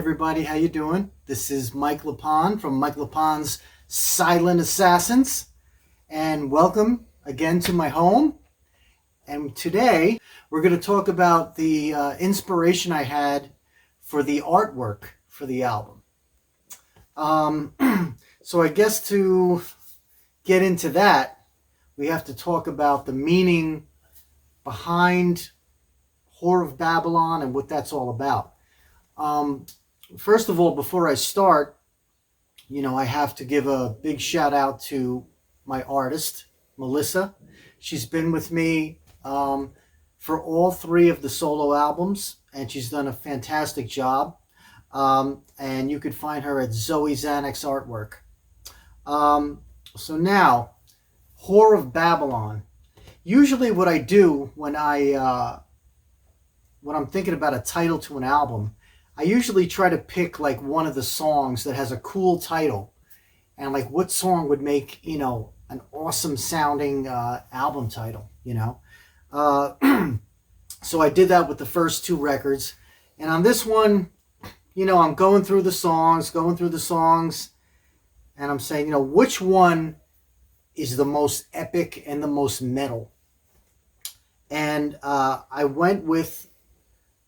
everybody, how you doing? This is Mike LePond from Mike LePond's Silent Assassins, and welcome again to my home. And today we're going to talk about the inspiration I had for the artwork for the album. So I guess to get into that, we have to talk about the meaning behind Whore of Babylon and what that's all about. First of all, before I start, I have to give a big shout out to my artist, Melissa. She's been with me for all three of the solo albums, and she's done a fantastic job. And you could find her at Zoe Zanuck's artwork. So now, Whore of Babylon. Usually what I do when I'm thinking about a title to an album, I usually try to pick like one of the songs that has a cool title, and like what song would make, an awesome sounding album title, So I did that with the first two records. And on this one, I'm going through the songs, and I'm saying, which one is the most epic and the most metal? And I went with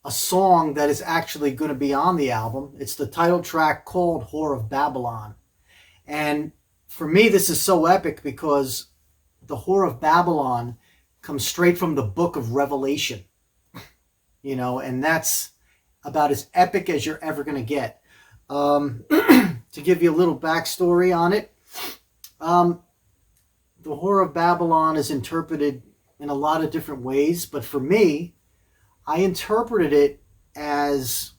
a song that is actually going to be on the album. It's the title track called Whore of Babylon. And for me, this is so epic because the Whore of Babylon comes straight from the book of Revelation, and that's about as epic as you're ever going to get. To give you a little backstory on it, the Whore of Babylon is interpreted in a lot of different ways, but for me, I interpreted it as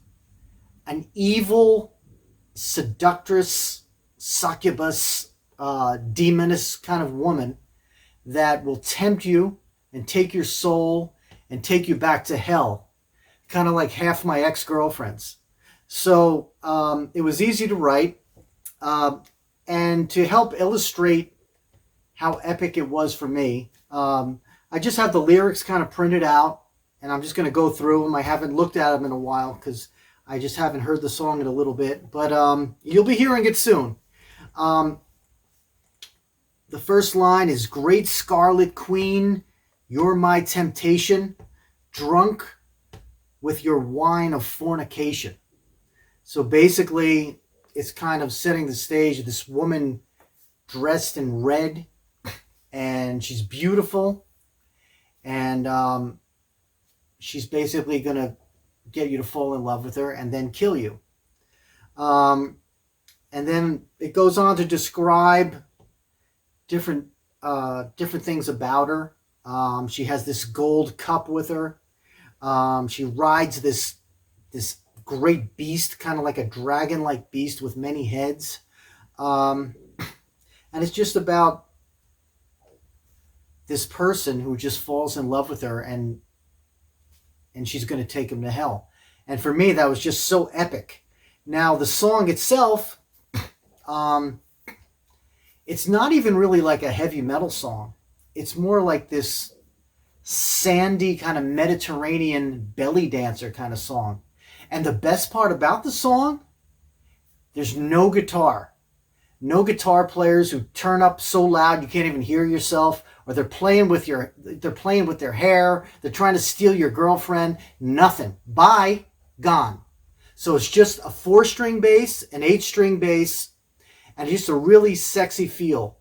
an evil, seductress, succubus, demoness kind of woman that will tempt you and take your soul and take you back to hell, kind of like half my ex-girlfriends. So it was easy to write, and to help illustrate how epic it was for me, I just have the lyrics kind of printed out, and I'm just going to go through them. I haven't looked at them in a while because I just haven't heard the song in a little bit, but you'll be hearing it soon. The first line is, "Great Scarlet Queen, you're my temptation, drunk with your wine of fornication." So basically, it's kind of setting the stage. This woman dressed in red, and she's beautiful, and she's basically going to get you to fall in love with her and then kill you. And then it goes on to describe different things about her. She has this gold cup with her. She rides this great beast, kind of like a dragon-like beast with many heads. And it's just about this person who just falls in love with her, and she's going to take him to hell. And for me, that was just so epic. Now, the song itself, it's not even really like a heavy metal song. It's more like this sandy kind of Mediterranean belly dancer kind of song. And the best part about the song, there's no guitar. No guitar players who turn up so loud you can't even hear yourself, or they're playing with their hair, they're trying to steal your girlfriend. Nothing. Bye, gone. So it's just a 4-string bass, an 8-string bass, and just a really sexy feel.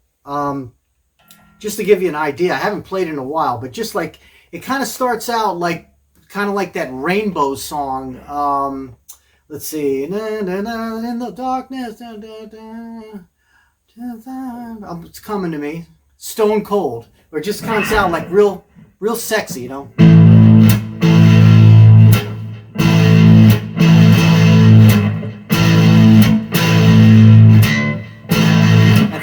Just to give you an idea, I haven't played in a while, but just like it kind of starts out like that Rainbow song. Let's see. In the darkness. It's coming to me. Stone Cold. Or it just kind of sound like real sexy, And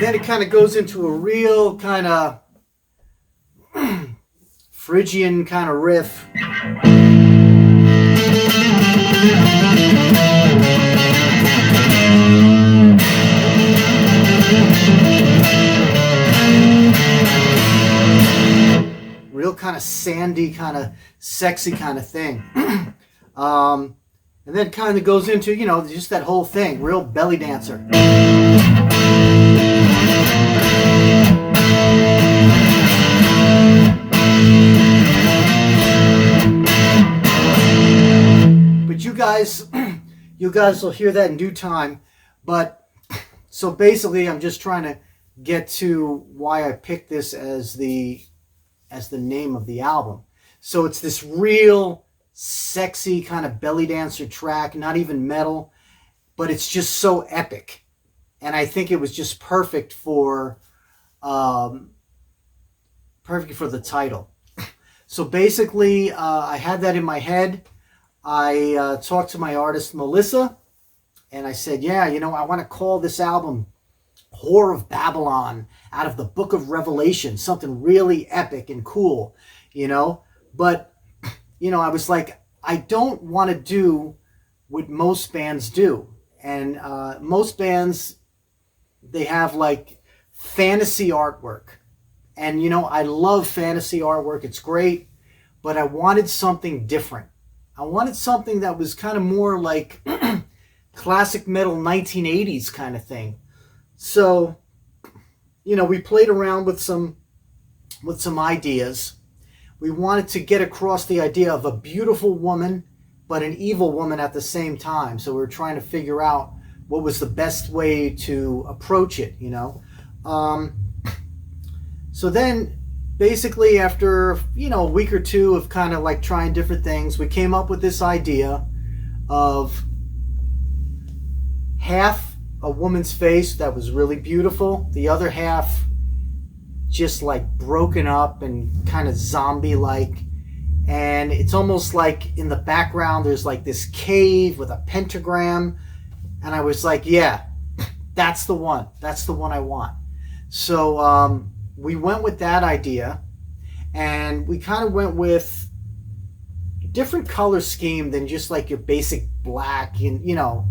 then it kind of goes into a real kind of Phrygian kind of riff. Real kind of sandy, kind of sexy kind of thing. And then kind of goes into, you know, just that whole thing, real belly dancer. But you guys will hear that in due time. But so basically, I'm just trying to get to why I picked this as the name of the album. So it's this real sexy kind of belly dancer track, not even metal, but it's just so epic. And I think it was just perfect for the title. So basically, I had that in my head. I talked to my artist, Melissa, and I said, yeah, you know, I want to call this album Whore of Babylon, out of the Book of Revelation, something really epic and cool, you know. But, you know, I was like, I don't want to do what most bands do. And most bands, they have like fantasy artwork. And, you know, I love fantasy artwork. It's great. But I wanted something different. I wanted something that was kind of more like classic metal 1980s kind of thing. So, you know, we played around with some ideas. We wanted to get across the idea of a beautiful woman, but an evil woman at the same time. So we were trying to figure out what was the best way to approach it, you know. So then, basically, after, you know, a week or two of kind of like trying different things, we came up with this idea of half a woman's face that was really beautiful, the other half just like broken up and kind of zombie-like. And it's almost like in the background there's like this cave with a pentagram. And I was like, yeah, that's the one. That's the one I want. So we went with that idea. And we kind of went with a different color scheme than just like your basic black and, you know,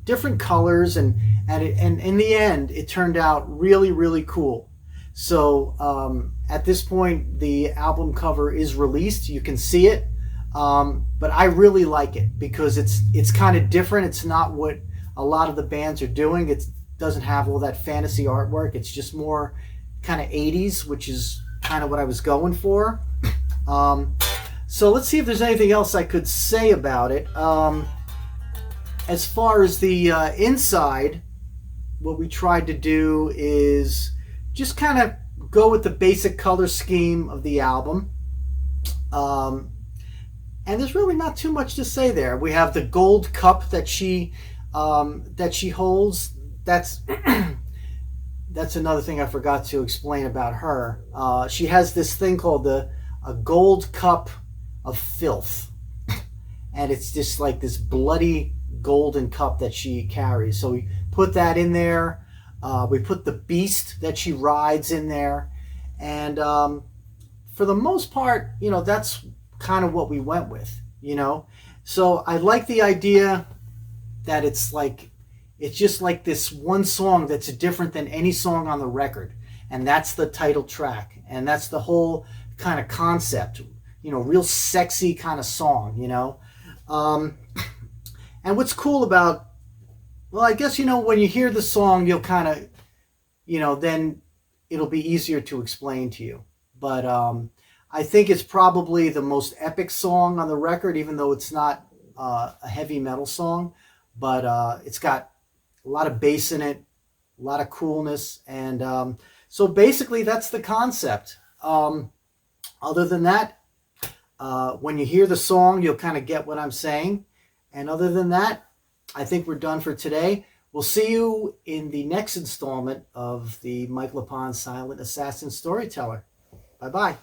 different colors. And in the end, it turned out really, really cool. So at this point, the album cover is released. You can see it. But I really like it because it's kind of different. It's not what a lot of the bands are doing. It doesn't have all that fantasy artwork. It's just more kind of 80s, which is kind of what I was going for. So let's see if there's anything else I could say about it. As far as the inside, what we tried to do is just kind of go with the basic color scheme of the album. And there's really not too much to say there. We have the gold cup that she holds. That's that's another thing I forgot to explain about her. She has this thing called a gold cup of filth, and it's just like this bloody golden cup that she carries. So we put that in there. We put the beast that she rides in there, and for the most part, you know, that's kind of what we went with, you know. So I like the idea that it's just like this one song that's different than any song on the record, and that's the title track, and that's the whole kind of concept, you know, real sexy kind of song, you know. And what's cool about, well, I guess, you know, when you hear the song, you'll kind of, you know, then it'll be easier to explain to you. But I think it's probably the most epic song on the record, even though it's not a heavy metal song. But it's got a lot of bass in it, a lot of coolness. And so basically that's the concept. Other than that, when you hear the song, you'll kind of get what I'm saying. And other than that, I think we're done for today. We'll see you in the next installment of the Mike LePond's Silent Assassin Storyteller. Bye-bye.